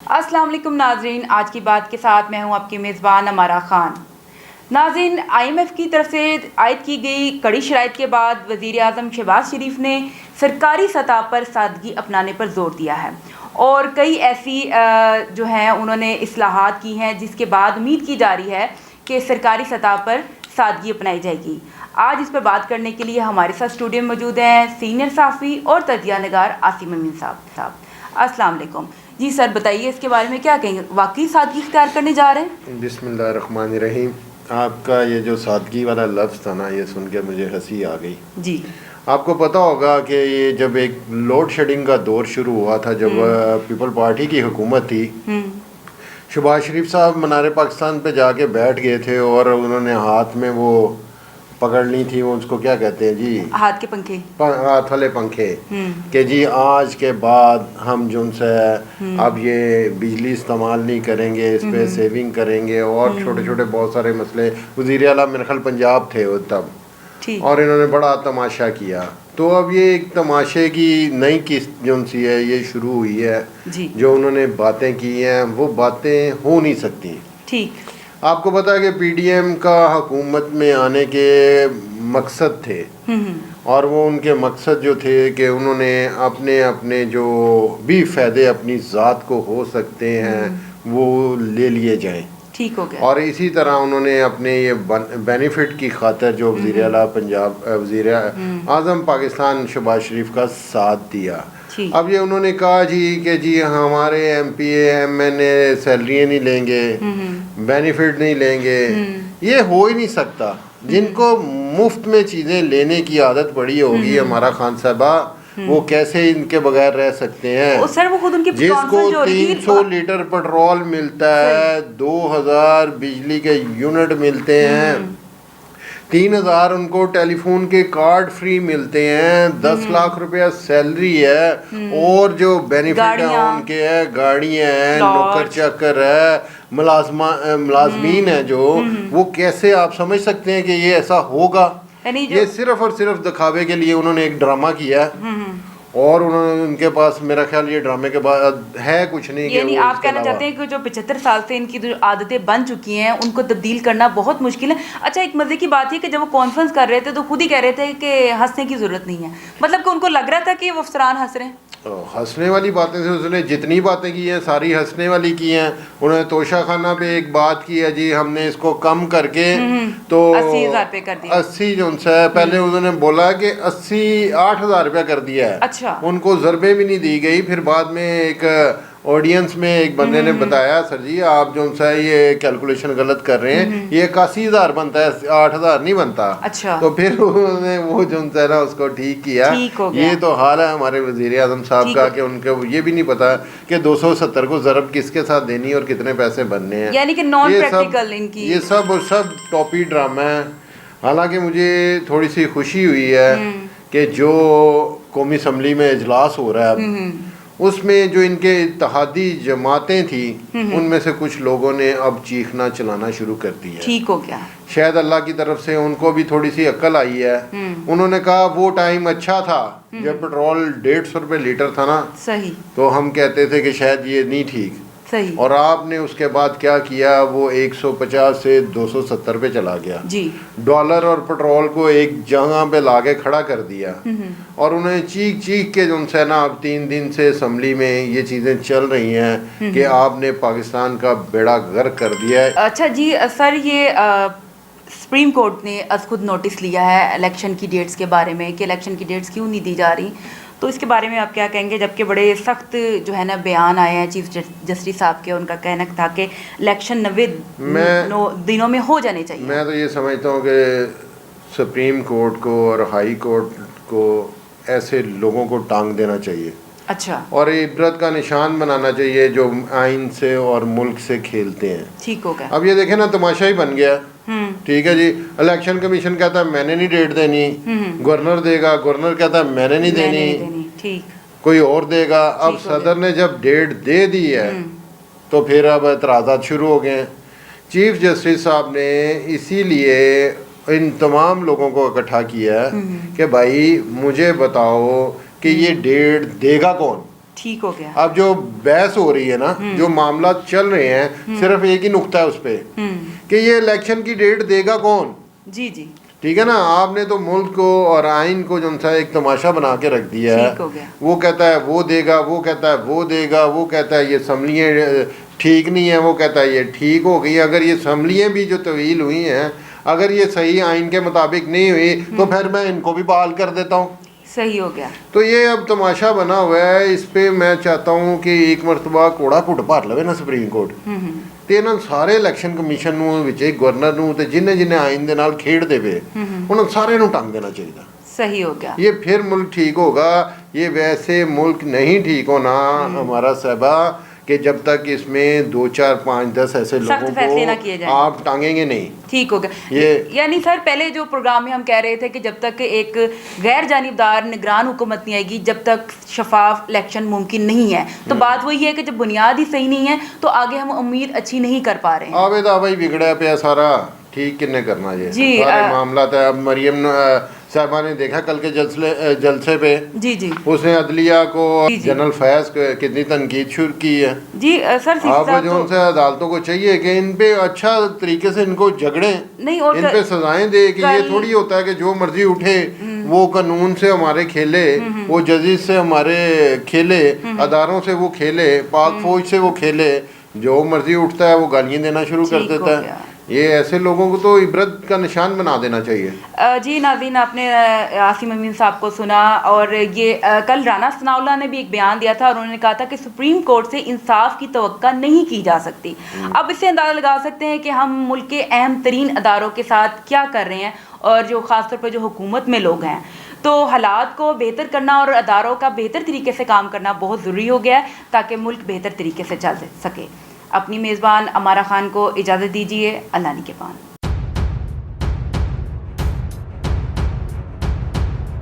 السلام علیکم ناظرین، آج کی بات کے ساتھ میں ہوں آپ کی میزبان امارہ خان۔ ناظرین، IMF کی طرف سے عائد کی گئی کڑی شرائط کے بعد وزیر اعظم شہباز شریف نے سرکاری سطح پر سادگی اپنانے پر زور دیا ہے اور کئی ایسی جو ہیں انہوں نے اصلاحات کی ہیں جس کے بعد امید کی جا رہی ہے کہ سرکاری سطح پر سادگی اپنائی جائے گی۔ آج اس پر بات کرنے کے لیے ہمارے ساتھ اسٹوڈیو میں موجود ہیں سینئر صحافی اور تجزیہ نگار عاصم امین صاحب۔ السلام علیکم جی سر، بتائیے اس کے بارے میں کیا کہیں گے؟ واقعی سادگی اختیار کرنے جا رہے ہیں؟ بسم اللہ الرحمن الرحیم۔ آپ کا یہ جو سادگی والا لفظ تھا نا، یہ سن کے مجھے ہنسی آ گئی۔ جی، آپ کو پتہ ہوگا کہ یہ جب ایک لوڈ شیڈنگ کا دور شروع ہوا تھا، جب پیپل پارٹی کی حکومت تھی، شہباز شریف صاحب منار پاکستان پہ جا کے بیٹھ گئے تھے اور انہوں نے ہاتھ میں وہ پکڑ لی تھی، وہ اس کو کیا کہتے ہیں جی، ہاتھ کے پنکھے، ہاتھ والے پنکھے، کہ جی آج کے بعد ہم جو سے اب یہ بجلی استعمال نہیں کریں گے، اس پہ سیونگ کریں گے، اور چھوٹے چھوٹے بہت سارے مسئلے۔ وزیر اعلیٰ میرے خیال پنجاب تھے وہ تب، اور انہوں نے بڑا تماشا کیا۔ تو اب یہ ایک تماشے کی نئی قسط جو سی ہے یہ شروع ہوئی ہے، جو انہوں نے باتیں کی ہیں وہ باتیں ہو نہیں سکتی۔ ٹھیک، آپ کو پتا ہے کہ پی ڈی ایم کا حکومت میں آنے کے مقصد تھے، اور وہ ان کے مقصد جو تھے کہ انہوں نے اپنے جو بھی فائدے اپنی ذات کو ہو سکتے ہیں وہ لے لیے جائیں۔ ٹھیک ہو گیا۔ اور اسی طرح انہوں نے اپنے یہ بینیفٹ کی خاطر جو وزیر اعلیٰ پنجاب، وزیر اعظم پاکستان شہباز شریف کا ساتھ دیا۔ اب یہ انہوں نے کہا جی کہ جی ہمارے ایم پی ایم این اے سیلریاں نہیں لیں گے، بینیفٹ نہیں لیں گے، یہ ہو ہی نہیں سکتا۔ جن کو مفت میں چیزیں لینے کی عادت پڑی ہوگی ہمارا خان صاحبہ، وہ کیسے ان کے بغیر رہ سکتے ہیں؟ سر وہ خود ان کی جس کو 300 لیٹر پیٹرول ملتا ہے، 2000 بجلی کے یونٹ ملتے ہیں، 3000 ان کو ٹیلی فون کے کارڈ فری ملتے ہیں، 10 لاکھ روپیہ سیلری ہے، اور جو بینیفٹ ہے ان کے ہے، گاڑیاں ہیں، نوکر چاکر ہے، ملازمین ہیں، جو وہ کیسے آپ سمجھ سکتے ہیں کہ یہ ایسا ہوگا؟ یہ صرف اور صرف دکھاوے کے لیے انہوں نے ایک ڈرامہ کیا ہے، اور انہوں نے ان کے پاس میرا خیال یہ ڈرامے کے بعد ہے کچھ نہیں۔ یعنی آپ کہنا چاہتے ہیں کہ جو 75 سال سے ان کی جو عادتیں بن چکی ہیں ان کو تبدیل کرنا بہت مشکل ہے۔ اچھا، ایک مزے کی بات ہے کہ جب وہ کانفرنس کر رہے تھے تو خود ہی کہہ رہے تھے کہ ہنسنے کی ضرورت نہیں ہے، مطلب کہ ان کو لگ رہا تھا کہ وہ افسران ہنس رہے ہیں۔ ہنسنے والی باتیں سے اس نے جتنی باتیں کی ہیں ساری ہنسنے والی کی ہیں۔ انہوں نے توشہ خانہ پہ ایک بات کی ہے جی ہم نے اس کو کم کر کے تو 80,000 روپے کر دیا، 80 جو ان سے پہلے انہوں نے بولا کہ 8,000 روپیہ کر دیا ہے۔ اچھا، ان کو ضربیں بھی نہیں دی گئی۔ پھر بعد میں ایک آڈینس میں ایک بندے نے بتایا سر جی آپ جو ہے یہ کیلکولیشن غلط کر رہے ہیں، یہ 81,000 بنتا ہے، 8,000 نہیں بنتا۔ اچھا، تو پھر انہوں نے وہ جو ہے نا اس کو ٹھیک کیا۔ یہ تو حال ہے ہمارے وزیر اعظم صاحب کا کہ ان کو یہ بھی نہیں پتا کہ 270 کو ضرب کس کے ساتھ دینی اور کتنے پیسے بننے ہیں، یعنی کہ نان پریکٹیکل ان کی یہ سب ٹاپی ڈرامہ ہے۔ حالانکہ مجھے تھوڑی سی خوشی ہوئی ہے کہ جو قومی اسمبلی میں اجلاس ہو رہا ہے اس میں جو ان کے اتحادی جماعتیں تھیں ان میں سے کچھ لوگوں نے اب چیخنا چلانا شروع کر دی ہے۔ ٹھیک ہو گیا، شاید اللہ کی طرف سے ان کو بھی تھوڑی سی عقل آئی ہے۔ انہوں نے کہا وہ ٹائم اچھا تھا جب پیٹرول 150 روپے لیٹر تھا نا، صحیح، تو ہم کہتے تھے کہ شاید یہ نہیں ٹھیک، صحیح، اور آپ نے اس کے بعد کیا کیا، وہ 150 سے 270 پہ چلا گیا۔ جی، ڈالر اور پیٹرول کو ایک جگہ پہ لا کے کھڑا کر دیا، اور انہوں نے چیخ چیخ کے جو ہے نا اب 3 دن سے اسمبلی میں یہ چیزیں چل رہی ہیں کہ آپ نے پاکستان کا بیڑا غرق کر دیا ہے۔ اچھا جی سر، یہ سپریم کورٹ نے از خود نوٹس لیا ہے الیکشن کی ڈیٹس کے بارے میں کہ الیکشن کی ڈیٹس کیوں نہیں دی جا رہی، تو اس کے بارے میں آپ کیا کہیں گے؟ جبکہ بڑے سخت جو ہے نا بیان آئے ہیں چیف جسٹس صاحب کے، ان کا کہنا تھا کہ الیکشن 90 دنوں میں ہو جانے چاہیے۔ میں تو یہ سمجھتا ہوں کہ سپریم کورٹ کو اور ہائی کورٹ کو ایسے لوگوں کو ٹانگ دینا چاہیے، اچھا، اور عبرت کا نشان بنانا چاہیے جو آئین سے اور ملک سے کھیلتے ہیں۔ ٹھیک ہو گیا، اب یہ دیکھیں نا تماشا ہی بن گیا، ٹھیک ہے جی، الیکشن کمیشن کہتا ہے میں نے نہیں ڈیٹ دینی، گورنر دے گا، گورنر کہتا ہے میں نے نہیں دینی، ٹھیک، کوئی اور دے گا۔ اب صدر نے جب ڈیٹ دے دی ہے تو پھر اب اعتراضات شروع ہو گئے ہیں۔ چیف جسٹس صاحب نے اسی لیے ان تمام لوگوں کو اکٹھا کیا ہے کہ بھائی مجھے بتاؤ کہ یہ ڈیٹ دے گا کون؟ ٹھیک ہو گیا. اب جو بحث ہو رہی ہے نا, جو معاملات چل رہے ہیں, صرف ایک ہی نقطہ ہے اس پہ کہ یہ الیکشن کی ڈیٹ دے گا کون. جی جی ٹھیک ہے نا, آپ نے تو ملک کو اور آئین کو جو سا ایک تماشا بنا کے رکھ دیا ہے. ٹھیک ہو گیا. وہ کہتا ہے وہ دے گا, وہ کہتا ہے وہ دے گا, وہ کہتا ہے یہ اسمبلیاں ٹھیک نہیں ہیں, وہ کہتا ہے یہ ٹھیک ہو گئی. اگر یہ اسمبلیاں بھی جو طویل ہوئی ہیں, اگر یہ صحیح آئین کے مطابق نہیں ہوئی تو پھر میں ان کو بھی بحال کر دیتا ہوں. صحیح ہو گیا. تو یہ اب تماشا بنا ہوا ہے. اس پہ میں چاہتا ہوں کہ ایک مرتبہ کوڑا کٹ بھر لوے نا سپریم کورٹ, ਤੇ ਇਹਨਾਂ ਸਾਰੇ ਇਲੈਕਸ਼ਨ ਕਮਿਸ਼ਨ ਨੂੰ ਵਿੱਚ ਗਵਰਨਰ ਨੂੰ ਤੇ ਜਿੰਨੇ ਜਿੰਨੇ ਆਇਨ ਦੇ ਨਾਲ ਖੇਡਦੇ ਪਏ ਉਹਨਾਂ ਸਾਰਿਆਂ ਨੂੰ ਟੰਗ ਦੇਣਾ ਚਾਹੀਦਾ. صحیح ہو گیا. یہ پھر ملک ٹھیک ہوگا. یہ ویسے ملک نہیں ٹھیک ہونا ہمارا صاحبہ کہ جب تک اس میں 2 4 5 10 ایسے لوگوں کو آپ ٹانگیں گے نہیں. ٹھیک ہو گیا. یعنی سر پہلے جو پروگرام میں ہم کہہ رہے تھے کہ جب تک ایک غیر جانبدار نگران حکومت نہیں آئے گی, جب تک شفاف الیکشن ممکن نہیں ہے. تو بات وہی ہے کہ جب بنیاد ہی صحیح نہیں ہے تو آگے ہم امید اچھی نہیں کر پا رہے ہیں. آبے دا بھائی بگڑا پیا سارا, ٹھیک کنے کرنا یہ سارے معاملات ہے. اب مریم صاحبہ نے دیکھا کل کے جلسے پہ, جی جی اس نے عدلیہ کو جنرل فیض کو کتنی تنقید شروع کی ہے. جی سر آپ جو ان سے عدالتوں کو چاہیے کہ ان پہ اچھا طریقے سے ان کو جھگڑیں, ان پہ سزائیں دے کہ یہ تھوڑی ہوتا ہے کہ جو مرضی اٹھے وہ قانون سے ہمارے کھیلے, وہ ججز سے ہمارے کھیلے, اداروں سے وہ کھیلے, پاک فوج سے وہ کھیلے, جو مرضی اٹھتا ہے وہ گالیاں دینا شروع کر دیتا ہے. یہ ایسے لوگوں کو تو عبرت کا نشان بنا دینا چاہیے. جی ناظرین, آپ نے عاصم امین صاحب کو سنا, اور یہ کل رانا ثناء اللہ نے بھی ایک بیان دیا تھا اور انہوں نے کہا تھا کہ سپریم کورٹ سے انصاف کی توقع نہیں کی جا سکتی. اب اس سے اندازہ لگا سکتے ہیں کہ ہم ملک کے اہم ترین اداروں کے ساتھ کیا کر رہے ہیں, اور جو خاص طور پہ جو حکومت میں لوگ ہیں. تو حالات کو بہتر کرنا اور اداروں کا بہتر طریقے سے کام کرنا بہت ضروری ہو گیا ہے تاکہ ملک بہتر طریقے سے چل سکے. اپنی میزبان امارہ خان کو اجازت دیجیے. اللہ نگہبان.